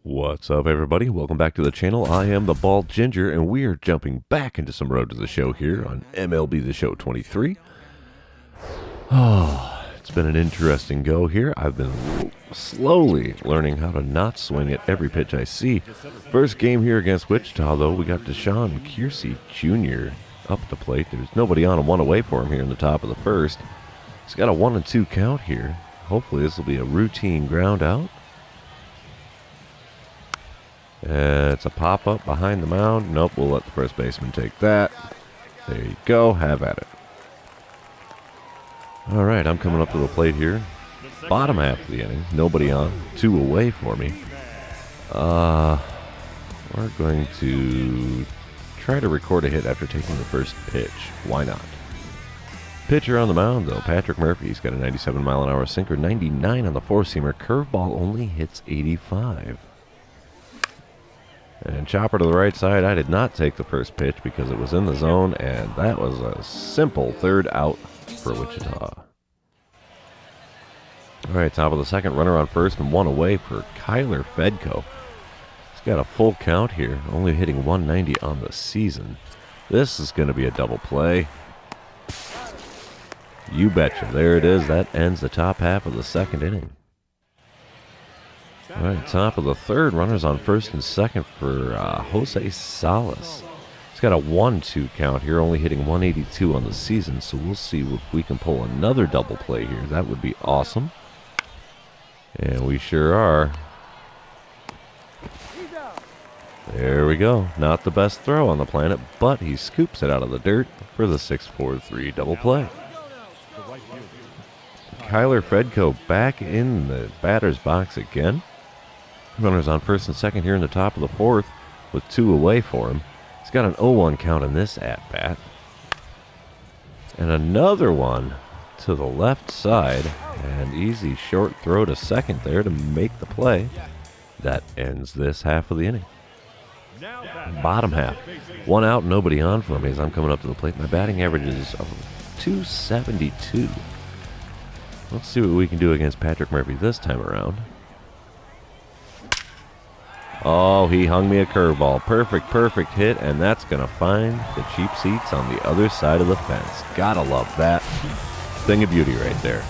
What's up, everybody? Welcome back to the channel. I am the Bald Ginger, and we are jumping back into some Road to the Show here on MLB The Show 23. Oh, it's been an interesting go here. I've been slowly learning how to not swing at every pitch I see. First game here against Wichita, though, we got Deshaun Kiersey Jr. up at the plate. There's nobody on and one away for him here in the top of the first. He's got a 1-2 count here. Hopefully this will be a routine ground out. It's a pop-up behind the mound. Nope, we'll let the first baseman take that. There you go. Have at it. All right, I'm coming up to the plate here. Bottom half of the inning. Nobody on. 2 away for me. We're going to try to record a hit after taking the first pitch. Why not? Pitcher on the mound, though. Patrick Murphy. He's got a 97-mile-an-hour sinker. 99 on the four-seamer. Curveball only hits 85. And chopper to the right side. I did not take the first pitch because it was in the zone, and that was a simple third out for Wichita. All right, top of the second, runner on first and 1 away for Kyler Fedko. He's got a full count here, only hitting 190 on the season. This is going to be a double play. You betcha. There it is. That ends the top half of the second inning. All right, top of the third, runners on first and second for Jose Salas. He's got a 1-2 count here, only hitting 182 on the season, so we'll see if we can pull another double play here. That would be awesome. And we sure are. There we go. Not the best throw on the planet, but he scoops it out of the dirt for the 6-4-3 double play. Kyler Fedko back in the batter's box again. Runners on first and second here in the top of the fourth with 2 away for him. He's got an 0-1 count in this at-bat. And another one to the left side. And easy short throw to second there to make the play. That ends this half of the inning. Bottom half. 1 out, nobody on for me as I'm coming up to the plate. My batting average is 272. Let's see what we can do against Patrick Murphy this time around. Oh, he hung me a curveball. Perfect hit, and that's going to find the cheap seats on the other side of the fence. Gotta love that. Thing of beauty right there.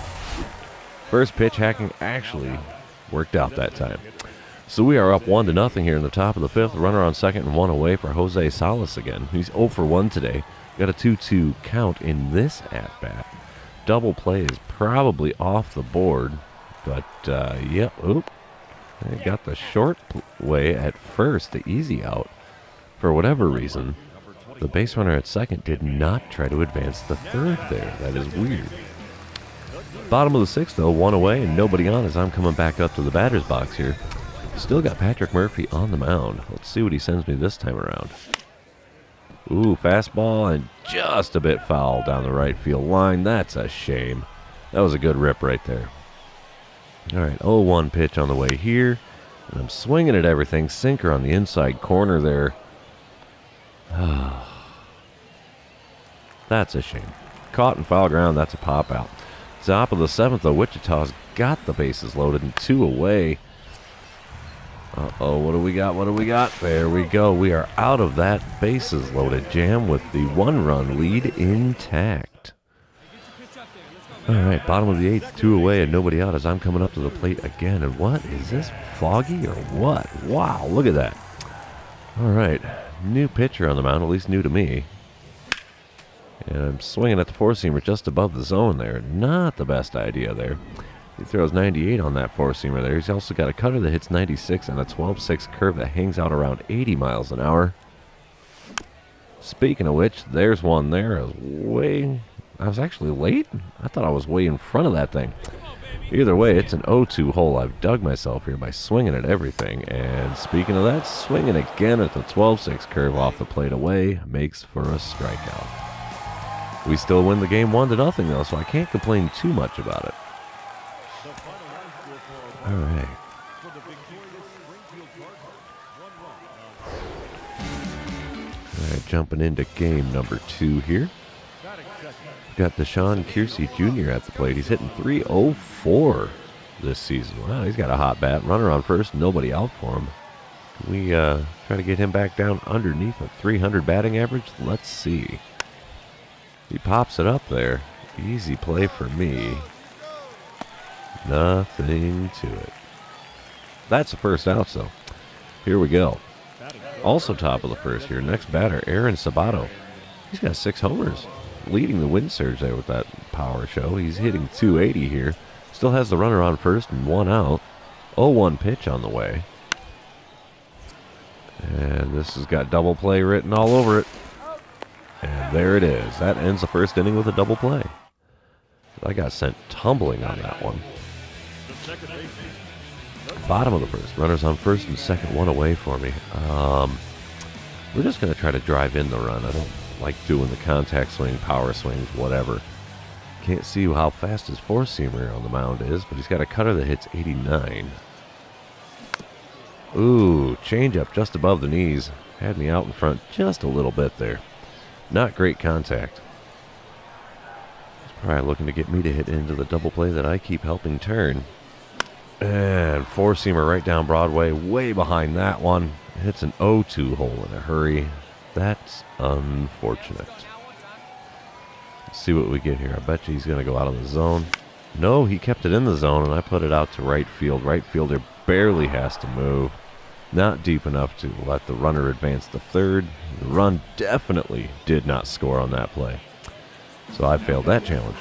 First pitch hacking actually worked out that time. So we are up 1-0 here in the top of the fifth. Runner on second and 1 away for Jose Salas again. He's 0 for 1 today. Got a 2-2 count in this at-bat. Double play is probably off the board, but yeah, oop. They got the short way at first, the easy out. For whatever reason, the base runner at second did not try to advance the third there. That is weird. Bottom of the sixth, though, 1 away and nobody on as I'm coming back up to the batter's box here. Still got Patrick Murphy on the mound. Let's see what he sends me this time around. Ooh, fastball and just a bit foul down the right field line. That's a shame. That was a good rip right there. All right, 0-1 pitch on the way here. And I'm swinging at everything. Sinker on the inside corner there. That's a shame. Caught in foul ground. That's a pop out. Top of the seventh, though, Wichita's got the bases loaded and 2 away. Uh-oh, what do we got? There we go. We are out of that bases loaded jam with the 1-run lead intact. All right, bottom of the eighth, 2 away and nobody out as I'm coming up to the plate again. And what is this, foggy or what? Wow, look at that. All right, new pitcher on the mound, at least new to me. And I'm swinging at the four-seamer just above the zone there. Not the best idea there. He throws 98 on that four-seamer there. He's also got a cutter that hits 96 and a 12-6 curve that hangs out around 80 miles an hour. Speaking of which, there's one there. I was actually late? I thought I was way in front of that thing. Either way, it's an 0-2 hole. I've dug myself here by swinging at everything. And speaking of that, swinging again at the 12-6 curve off the plate away makes for a strikeout. We still win the game 1-0 though, so I can't complain too much about it. All right. All right, jumping into game number 2 here. Got Deshaun Kiersey Jr. at the plate. He's hitting .304 this season. Wow, he's got a hot bat. Runner on first, nobody out for him. Can we try to get him back down underneath a 300 batting average? Let's see. He pops it up there. Easy play for me. Nothing to it. That's the first out, so here we go. Also top of the first here. Next batter, Aaron Sabato. He's got 6 homers. Leading the win surge there with that power show. He's hitting 280 here. Still has the runner on first and 1 out. 0-1 pitch on the way. And this has got double play written all over it. And there it is. That ends the first inning with a double play. I got sent tumbling on that one. Bottom of the first. Runners on first and second. 1 away for me. We're just going to try to drive in the run. I don't like doing the contact swing, power swings, whatever. Can't see how fast his four-seamer on the mound is, but he's got a cutter that hits 89. Ooh, changeup just above the knees. Had me out in front just a little bit there. Not great contact. He's probably looking to get me to hit into the double play that I keep helping turn. And four-seamer right down Broadway, way behind that one. Hits an 0-2 hole in a hurry. That's unfortunate. Let's see what we get here. I bet you he's going to go out of the zone. No, he kept it in the zone, and I put it out to right field. Right fielder barely has to move. Not deep enough to let the runner advance to third. The run definitely did not score on that play. So I failed that challenge.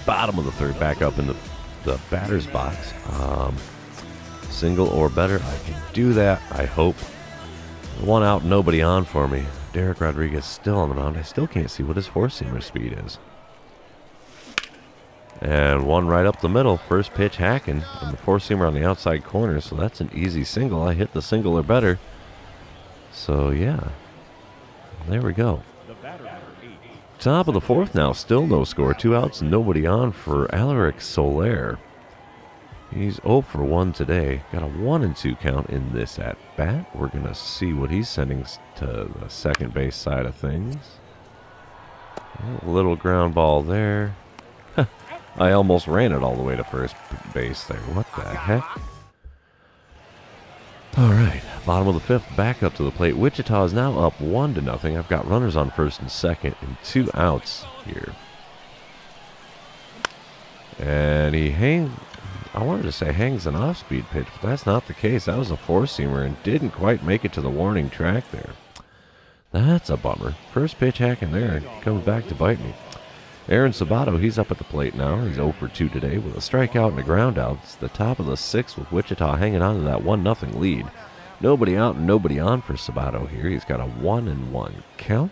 Bottom of the third, back up in the batter's box. Single or better, I can do that, I hope. 1 out, nobody on for me. Derek Rodriguez still on the mound. I still can't see what his four-seamer speed is. And 1 right up the middle. First pitch hacking. And the four-seamer on the outside corner. So that's an easy single. I hit the single or better. So, yeah. There we go. Top of the fourth now. Still no score. 2 outs, nobody on for Alaric Soler. He's 0 for 1 today. Got a 1-2 count in this at-bat. We're going to see what he's sending to the second base side of things. A little ground ball there. I almost ran it all the way to first base there. What the heck? All right, bottom of the fifth, back up to the plate. Wichita is now up 1-0. I've got runners on first and second and 2 outs here. And he I wanted to say hangs an off-speed pitch, but that's not the case. That was a four-seamer and didn't quite make it to the warning track there. That's a bummer. First pitch hacking there, and comes back to bite me. Aaron Sabato, he's up at the plate now. He's 0 for 2 today with a strikeout and a ground out. It's the top of the sixth with Wichita hanging on to that 1-0 lead. Nobody out and nobody on for Sabato here. He's got a 1-1 count.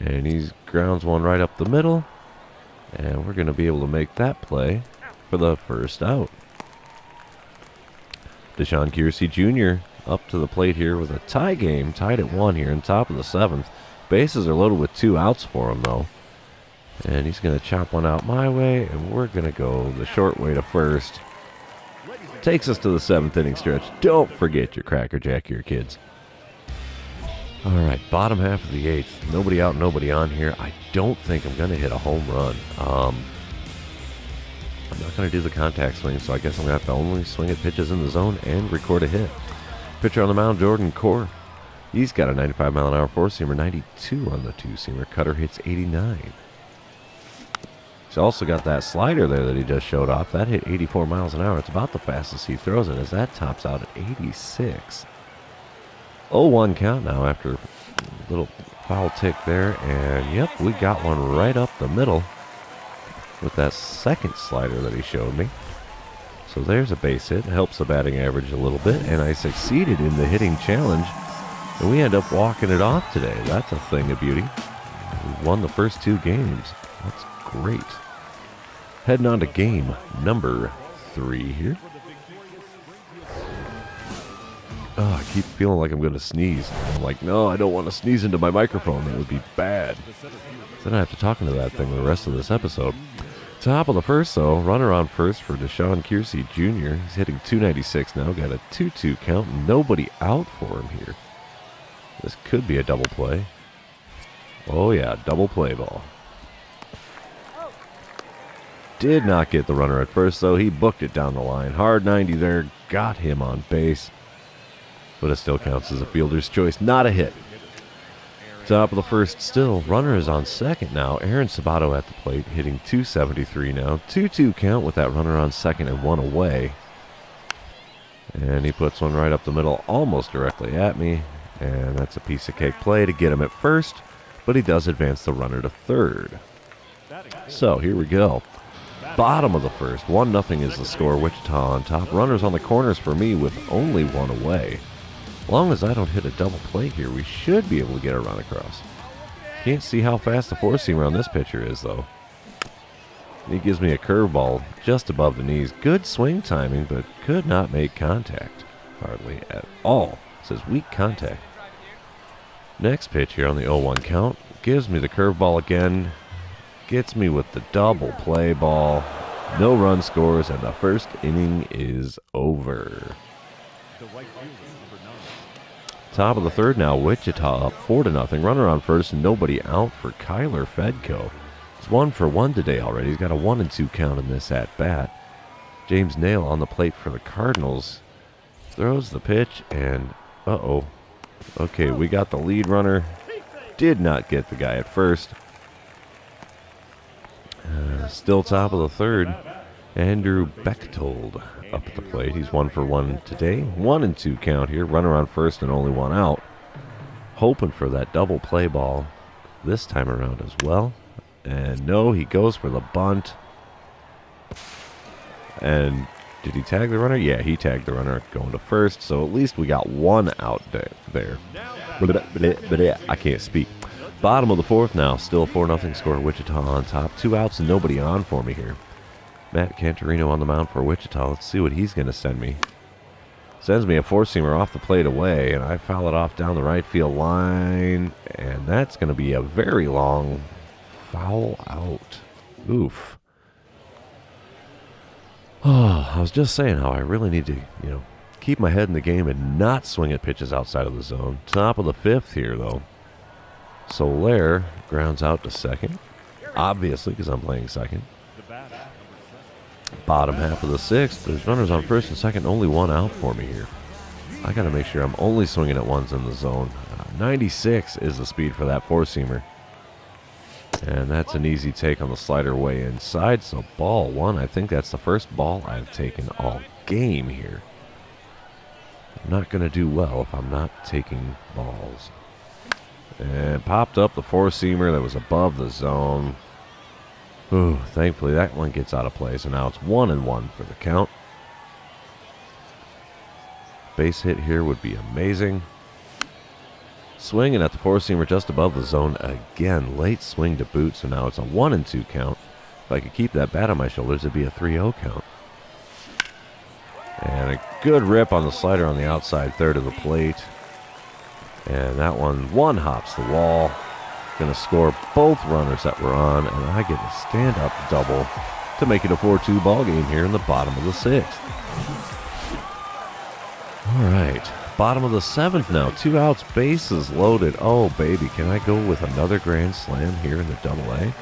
And he grounds one right up the middle. And we're going to be able to make that play for the first out. Deshaun Kiersey Jr. up to the plate here with a tie game. Tied at 1 here in top of the seventh. Bases are loaded with 2 outs for him, though. And he's going to chop one out my way, and we're going to go the short way to first. Takes us to the 7th inning stretch. Don't forget your Cracker Jack here, kids. All right, bottom half of the 8th. Nobody out, nobody on here. I don't think I'm going to hit a home run. I'm not going to do the contact swing, so I guess I'm going to have to only swing at pitches in the zone and record a hit. Pitcher on the mound, Jordan Core. He's got a 95-mile-an-hour four-seamer, 92 on the two-seamer. Cutter hits 89. He's also got that slider there that he just showed off. That hit 84 miles an hour. It's about the fastest he throws it, as that tops out at 86. 0-1 count now after a little foul tick there. And, yep, we got one right up the middle with that second slider that he showed me. So there's a base hit. Helps the batting average a little bit. And I succeeded in the hitting challenge. And we end up walking it off today. That's a thing of beauty. We won the first 2 games. That's great. Heading on to game number 3 here. Oh, I keep feeling like I'm going to sneeze. I'm like, no, I don't want to sneeze into my microphone. That would be bad. Then I have to talk into that thing the rest of this episode. Top of the first, though. Runner on first for Deshaun Kiersey Jr. He's hitting 296 now. Got a 2-2 count. Nobody out for him here. This could be a double play. Oh, yeah, double play ball. Did not get the runner at first, though. He booked it down the line. Hard 90 there. Got him on base. but it still counts as a fielder's choice, not a hit. Top of the first still. Runner is on second now. Aaron Sabato at the plate, hitting .273 now. 2-2 count with that runner on second and one away. And he puts one right up the middle, almost directly at me. And that's a piece of cake play to get him at first, but he does advance the runner to third. So here we go. Bottom of the first, 1-0 is the score. Wichita on top. Runners on the corners for me with only one away. As long as I don't hit a double play here, we should be able to get a run across. Can't see how fast the four-seamer on this pitcher is, though. He gives me a curveball just above the knees. Good swing timing, but could not make contact. Hardly at all. It says weak contact. Next pitch here on the 0-1 count. Gives me the curveball again. Gets me with the double play ball. No run scores, and the first inning is over. Top of the third now, Wichita up 4-0. Runner on first, nobody out for Kyler Fedko. He's 1 for 1 today already. He's got a 1-2 count in this at bat. James Nail on the plate for the Cardinals. Throws the pitch and okay, we got the lead runner. Did not get the guy at first. Still top of the third. Andrew Bechtold up at the plate. He's 1 for 1 today. 1-2 count here. Runner on first and only one out. Hoping for that double play ball this time around as well. And no, he goes for the bunt. And did he tag the runner? Yeah, he tagged the runner going to first. So at least we got one out there. I can't speak. Bottom of the fourth now. Still 4-0 score. Wichita on top. 2 outs and nobody on for me here. Matt Cantorino on the mound for Wichita. Let's see what he's going to send me. Sends me a four-seamer off the plate away, and I foul it off down the right field line. And that's going to be a very long foul out. Oof. Oh, I was just saying how I really need to, keep my head in the game and not swing at pitches outside of the zone. Top of the fifth here, though. Soler grounds out to second. Obviously, because I'm playing second. Bottom half of the sixth. There's runners on first and second. Only one out for me here. I got to make sure I'm only swinging at ones in the zone. 96 is the speed for that four-seamer. And that's an easy take on the slider way inside. So ball one. I think that's the first ball I've taken all game here. I'm not going to do well if I'm not taking balls. And popped up the four-seamer that was above the zone. Ooh, thankfully that one gets out of play. So now it's 1-1 for the count. Base hit here would be amazing. Swinging at the four-seamer just above the zone again. Late swing to boot, so now it's a 1-2 count. If I could keep that bat on my shoulders, it'd be a 3-0 count. And a good rip on the slider on the outside third of the plate. And that one hops the wall. Going to score both runners that were on, and I get a stand-up double to make it a 4-2 ball game here in the bottom of the sixth. All right, bottom of the seventh now. 2 outs, bases loaded. Oh, baby, can I go with another grand slam here in the double-A?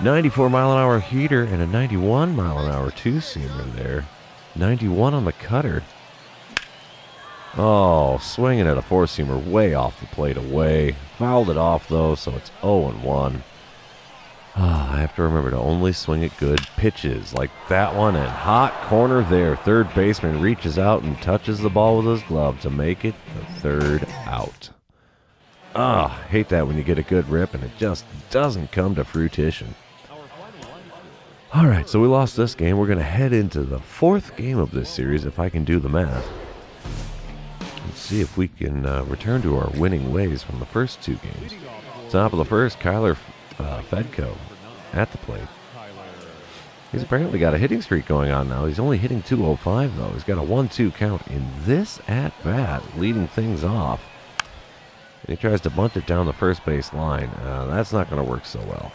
94-mile-an-hour heater and a 91-mile-an-hour two-seamer there. 91 on the cutter. Oh, swinging at a four-seamer way off the plate away. Fouled it off, though, so it's 0-1. I have to remember to only swing at good pitches like that one. And hot corner there. Third baseman reaches out and touches the ball with his glove to make it the third out. Hate that when you get a good rip and it just doesn't come to fruition. All right, so we lost this game. We're going to head into the fourth game of this series, if I can do the math. Let's see if we can return to our winning ways from the first 2 games. Top of the first, Kyler Fedko at the plate. He's apparently got a hitting streak going on now. He's only hitting .205, though. He's got a 1-2 count in this at-bat, leading things off. And he tries to bunt it down the first base line. That's not going to work so well.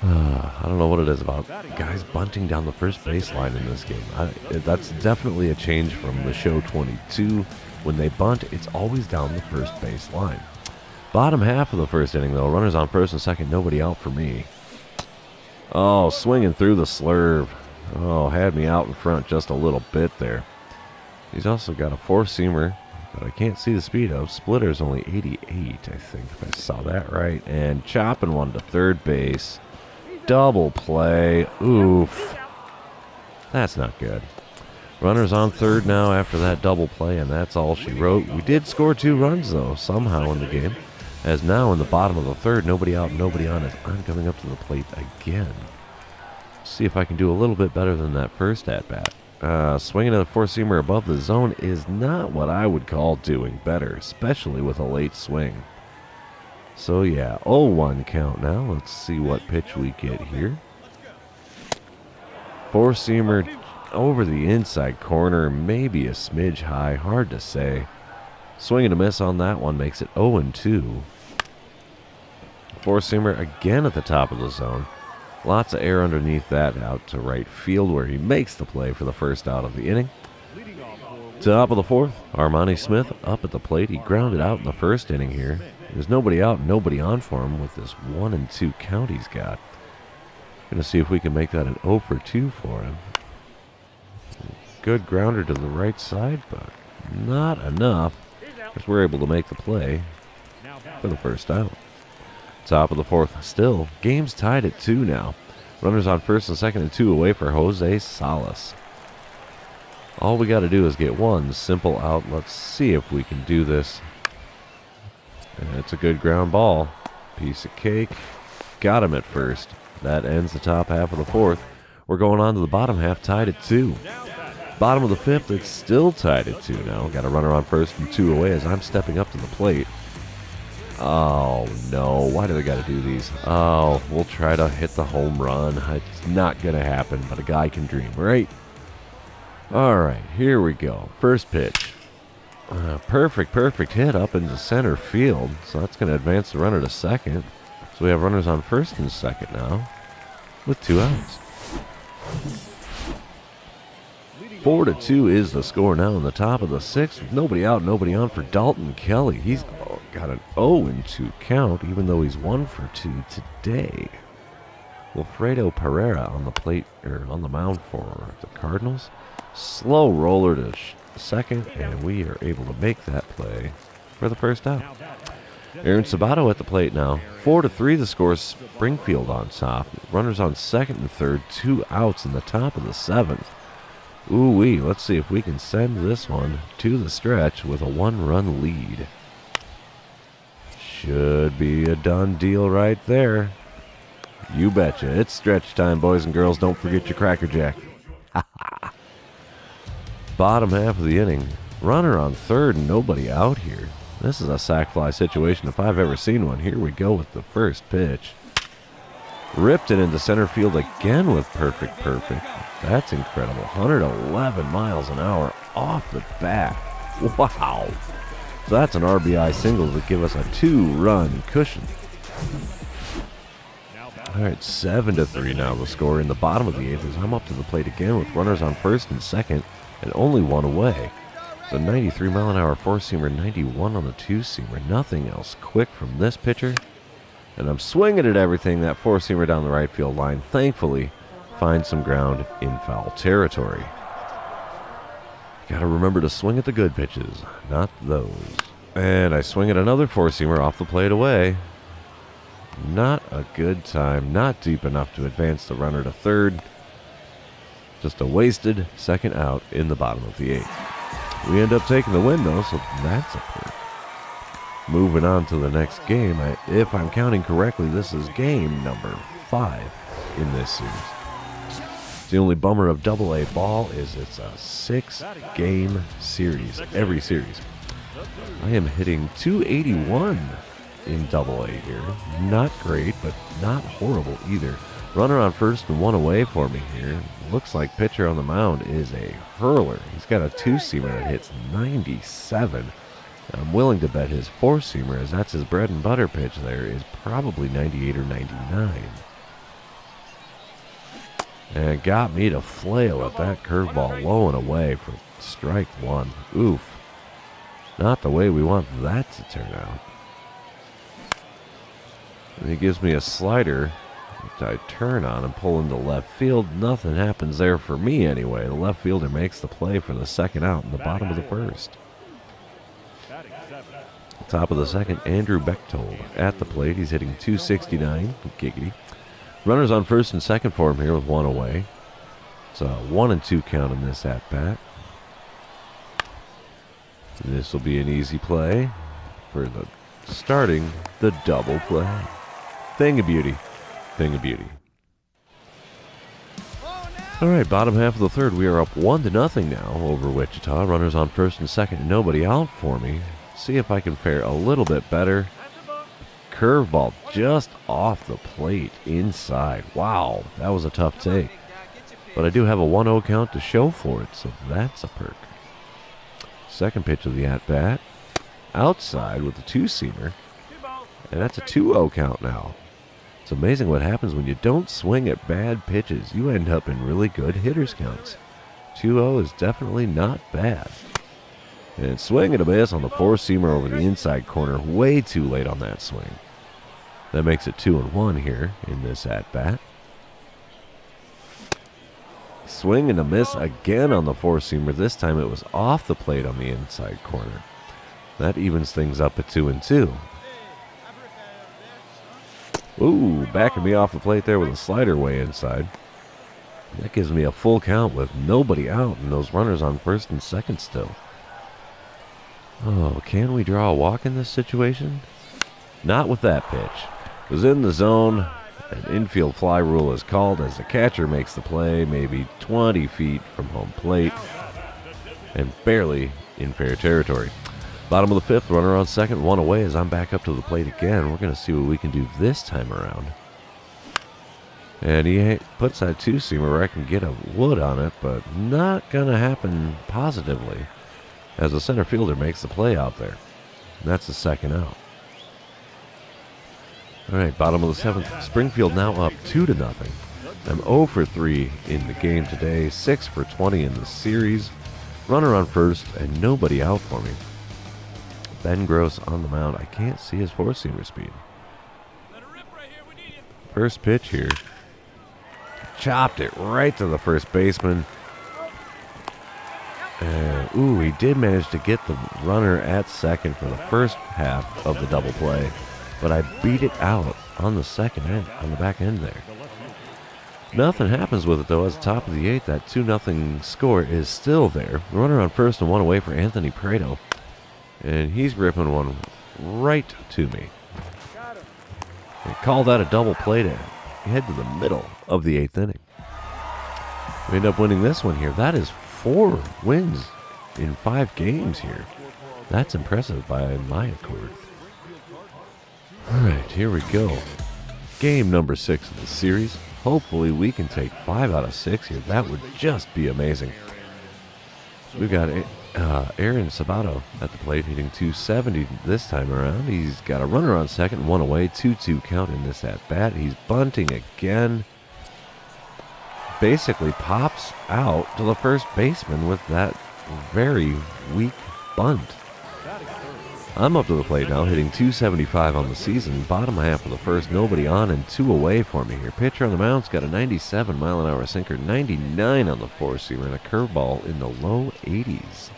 I don't know what it is about guys bunting down the first baseline in this game. That's definitely a change from the show 22. When they bunt, it's always down the first base line. Bottom half of the first inning, though. Runners on first and second. Nobody out for me. Oh, swinging through the slurve. Oh, had me out in front just a little bit there. He's also got a four-seamer that I can't see the speed of. Splitter's only 88, I think, if I saw that right. And chopping one to third base. Double play. Oof. That's not good. Runners on third now after that double play, and that's all she wrote. We did score 2 runs, though, somehow in the game. As now in the bottom of the third, nobody out, nobody on, as I'm coming up to the plate again. See if I can do a little bit better than that first at-bat. Swinging at a four-seamer above the zone is not what I would call doing better, especially with a late swing. So yeah, 0-1 count now. Let's see what pitch we get here. Four-seamer over the inside corner, maybe a smidge high, hard to say. Swing and a miss on that one makes it 0-2. Four-seamer again at the top of the zone. Lots of air underneath that out to right field where he makes the play for the first out of the inning. Top of the fourth, Armani Smith up at the plate. He grounded out in the first inning here. There's nobody out, nobody on for him with this 1-2 count he's got. Going to see if we can make that an 0-2 for him. Good grounder to the right side, but not enough, as we're able to make the play for the first out. Top of the fourth still. Game's tied at 2 now. Runners on first and second and 2 away for Jose Salas. All we got to do is get one simple out. Let's see if we can do this. And it's a good ground ball. Piece of cake. Got him at first. That ends the top half of the fourth. We're going on to the bottom half, tied at 2. Bottom of the fifth, it's still tied at 2 now. Got a runner on first and 2 away as I'm stepping up to the plate. Oh, no. Why do they got to do these? Oh, we'll try to hit the home run. It's not going to happen, but a guy can dream, right? All right, here we go. First pitch. Perfect hit up into center field. So that's going to advance the runner to second. So we have runners on first and second now with 2 outs. 4-2 is the score now in the top of the sixth. With nobody out, nobody on for Dalton Kelly. He's got an 0-2 count, even though he's 1 for 2 today. Wilfredo Pereira on the plate, or on the mound for the Cardinals. Slow roller to second, and we are able to make that play for the first out. Aaron Sabato at the plate now. 4-3 the score. Springfield on top. Runners on second and third. 2 outs in the top of the seventh. Ooh-wee, let's see if we can send this one to the stretch with a 1-run lead. Should be a done deal right there. You betcha. It's stretch time, boys and girls. Don't forget your Cracker Jack. Bottom half of the inning. Runner on third and nobody out here. This is a sac fly situation if I've ever seen one. Here we go with the first pitch. Ripped it into center field again with perfect. That's incredible. 111 miles an hour off the bat. Wow. So that's an RBI single to give us a 2-run cushion. All right, 7-3 now the score in the bottom of the eighth as I'm up to the plate again with runners on first and second and only 1 away. So 93 mile an hour four-seamer, 91 on the two-seamer. Nothing else quick from this pitcher. And I'm swinging at everything. That four-seamer down the right field line, thankfully, finds some ground in foul territory. Got to remember to swing at the good pitches, not those. And I swing at another four-seamer off the plate away. Not a good time, not deep enough to advance the runner to third. Just a wasted second out in the bottom of the eighth. We end up taking the win, though, so that's a perk. Moving on to the next game. If I'm counting correctly, this is game number 5 in this series. The only bummer of AA ball is it's a 6-game series, every series. I am hitting 281 in AA here. Not great, but not horrible either. Runner on first and 1 away for me here. Looks like pitcher on the mound is a hurler. He's got a two-seamer that hits 97. I'm willing to bet his four-seamer, as that's his bread and butter pitch there, is probably 98 or 99. And it got me to flail at that curveball low and away for strike 1. Oof. Not the way we want that to turn out. And he gives me a slider I turn on and pull into left field. Nothing happens there for me anyway. The left fielder makes the play for the second out in the bottom of the first. Top of the second, Andrew Bechtold at the plate. He's hitting .269. Giggity. Runners on first and second for him here with one away. It's a 1-2 count in this at-bat. This will be an easy play for starting the double play. Thing of beauty. Thing of beauty. All right, bottom half of the third. We are up 1-0 now over Wichita. Runners on first and second. Nobody out for me. See if I can fare a little bit better. Curveball just off the plate inside. Wow, that was a tough take. But I do have a 1-0 count to show for it, so that's a perk. Second pitch of the at-bat. Outside with the two-seamer. And that's a 2-0 count now. It's amazing what happens when you don't swing at bad pitches. You end up in really good hitters counts. 2-0 is definitely not bad. And swing and a miss on the four-seamer over the inside corner. Way too late on that swing. That makes it 2-1 here in this at-bat. Swing and a miss again on the four-seamer. This time it was off the plate on the inside corner. That evens things up at 2-2. Ooh, backing me off the plate there with a slider way inside. That gives me a full count with nobody out and those runners on first and second still. Oh, can we draw a walk in this situation? Not with that pitch. It was in the zone. An infield fly rule is called as the catcher makes the play, maybe 20 feet from home plate, and barely in fair territory. Bottom of the fifth, runner on second, one away as I'm back up to the plate again. We're going to see what we can do this time around. And he puts that two-seamer where I can get a wood on it, but not going to happen positively as the center fielder makes the play out there. And that's the second out. All right, bottom of the seventh. Springfield now up 2-0. I'm 0 for 3 in the game today, 6 for 20 in the series. Runner on first and nobody out for me. Ben Gross on the mound. I can't see his four-seamer speed. First pitch here. Chopped it right to the first baseman. And, ooh, he did manage to get the runner at second for the first half of the double play. But I beat it out on the second end, on the back end there. Nothing happens with it, though. As the top of the eighth, that 2-0 score is still there. Runner on first and one away for Anthony Prado. And he's ripping one right to me. They call that a double play to head to the middle of the eighth inning. We end up winning this one here. That is 4 wins in 5 games here. That's impressive by my accord. All right, here we go. Game number 6 of the series. Hopefully we can take 5 out of 6 here. That would just be amazing. We've got Aaron Sabato at the plate, hitting .270 this time around. He's got a runner on second, one away, 2-2 count in this at-bat. He's bunting again. Basically pops out to the first baseman with that very weak bunt. I'm up to the plate now, hitting .275 on the season. Bottom half of the first, nobody on and 2 away for me here. Pitcher on the mound's got a 97-mile-an-hour sinker, 99 on the four-seamer, and a curveball in the low 80s.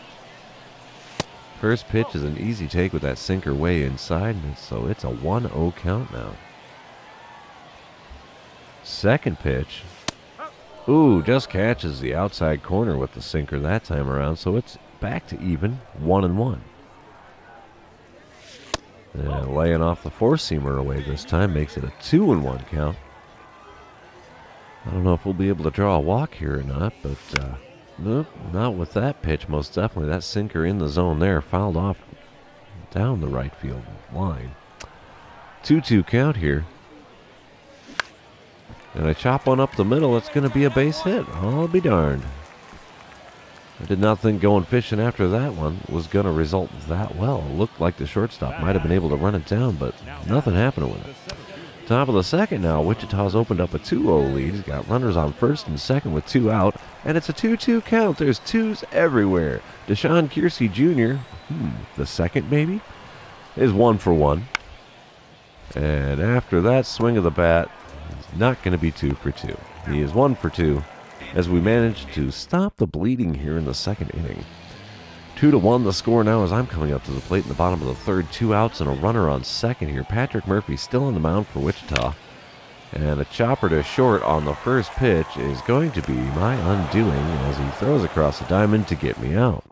First pitch is an easy take with that sinker way inside, and so it's a 1-0 count now. Second pitch. Ooh, just catches the outside corner with the sinker that time around, so it's back to even, 1-1. And laying off the four-seamer away this time makes it a 2-1 count. I don't know if we'll be able to draw a walk here or not, but nope, not with that pitch, most definitely. That sinker in the zone there, fouled off down the right field line. 2-2 count here. And I chop one up the middle, it's going to be a base hit. I'll be darned. I did not think going fishing after that one was going to result that well. It looked like the shortstop might have been able to run it down, but nothing happened with it. Top of the second now, Wichita's opened up a 2-0 lead. He's got runners on first and second with 2 out, and it's a 2-2 count. There's 2s everywhere. Deshaun Kiersey Jr., the second maybe, is 1 for 1. And after that swing of the bat, He's not going to be 2 for 2. He is 1 for 2 as we manage to stop the bleeding here in the second inning. 2-1 the score now as I'm coming up to the plate in the bottom of the third. 2 outs and a runner on second here. Patrick Murphy still on the mound for Wichita. And a chopper to short on the first pitch is going to be my undoing as he throws across the diamond to get me out.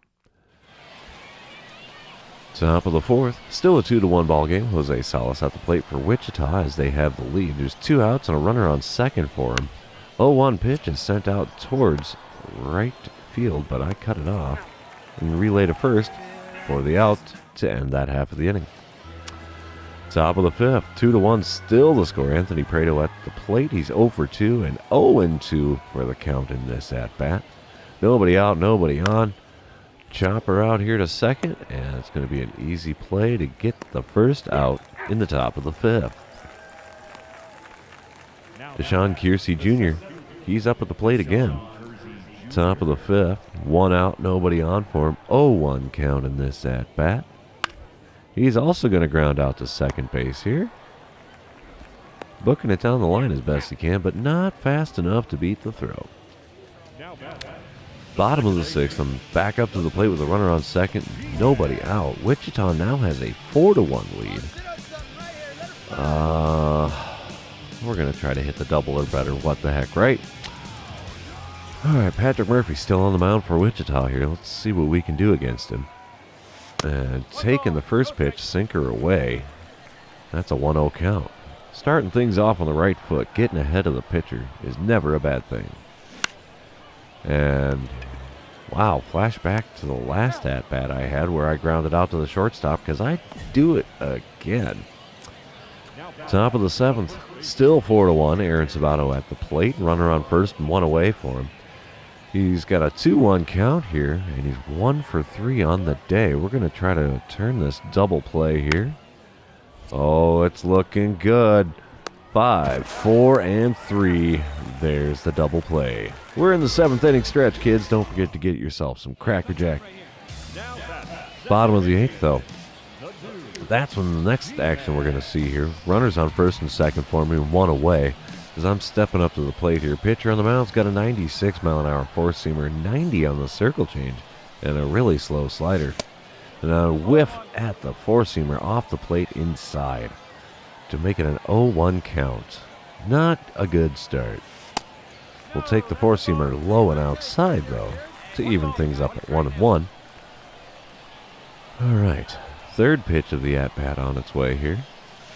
Top of the fourth, still a 2-1 ball game. Jose Salas at the plate for Wichita as they have the lead. There's 2 outs and a runner on second for him. 0-1 pitch is sent out towards right field, but I cut it off and relay to first for the out to end that half of the inning. Top of the fifth, 2-1 still the score. Anthony Prado at the plate. He's 0 for 2 and 0-2 for the count in this at-bat. Nobody out, nobody on. Chopper out here to second, and it's going to be an easy play to get the first out in the top of the fifth. Deshaun Kiersey Jr., he's up at the plate again. Top of the fifth, 1 out, nobody on for him. 0-1 count in this at-bat. He's also going to ground out to second base here. Booking it down the line as best he can, but not fast enough to beat the throw. Bottom of the sixth, I'm back up to the plate with a runner on second. Nobody out. Wichita now has a 4-1 lead. We're going to try to hit the double or better. What the heck, right? All right, Patrick Murphy still on the mound for Wichita here. Let's see what we can do against him. And taking the first pitch, sinker away. That's a 1-0 count. Starting things off on the right foot, getting ahead of the pitcher is never a bad thing. And, wow, flashback to the last at-bat I had where I grounded out to the shortstop because I do it again. Top of the seventh, still 4-1. Aaron Sabato at the plate. Runner on first and 1 away for him. He's got a 2-1 count here, and he's 1 for 3 on the day. We're going to try to turn this double play here. Oh, it's looking good. 5, 4, and 3. There's the double play. We're in the 7th inning stretch, kids. Don't forget to get yourself some Cracker Jack. Bottom of the 8th, though. That's when the next action we're going to see here. Runners on first and second for me, 1 away. As I'm stepping up to the plate here. Pitcher on the mound's got a 96-mile-an-hour four-seamer, 90 on the circle change, and a really slow slider. And a whiff at the four-seamer off the plate inside to make it an 0-1 count. Not a good start. We'll take the four-seamer low and outside, though, to even things up at 1-1. All right, third pitch of the at-bat on its way here.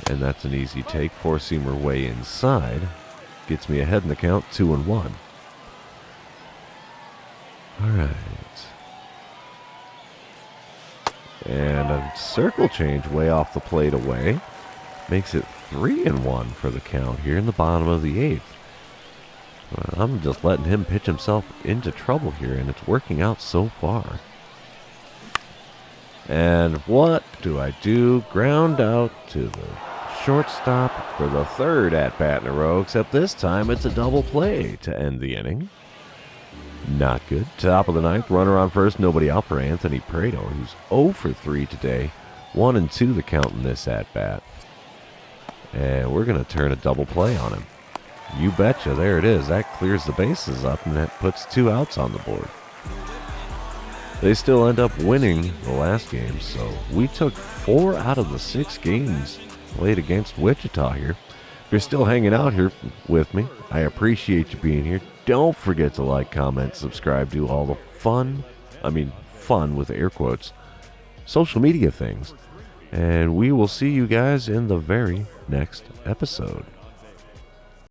And that's an easy take. Four-seamer way inside. Gets me ahead in the count, 2-1. All right. And a circle change way off the plate away. Makes it 3-1 for the count here in the bottom of the 8th. Well, I'm just letting him pitch himself into trouble here, and it's working out so far. And what do I do? Ground out to the shortstop for the third at-bat in a row, except this time it's a double play to end the inning. Not good. Top of the 9th, runner on first, nobody out for Anthony Prado, who's 0 for 3 today. 1-2 the count in this at-bat. And we're going to turn a double play on him. You betcha, there it is. That clears the bases up, and that puts 2 outs on the board. They still end up winning the last game, so we took 4 out of the 6 games played against Wichita here. If you're still hanging out here with me, I appreciate you being here. Don't forget to like, comment, subscribe, do all the fun with air quotes, social media things. And we will see you guys in the very next episode.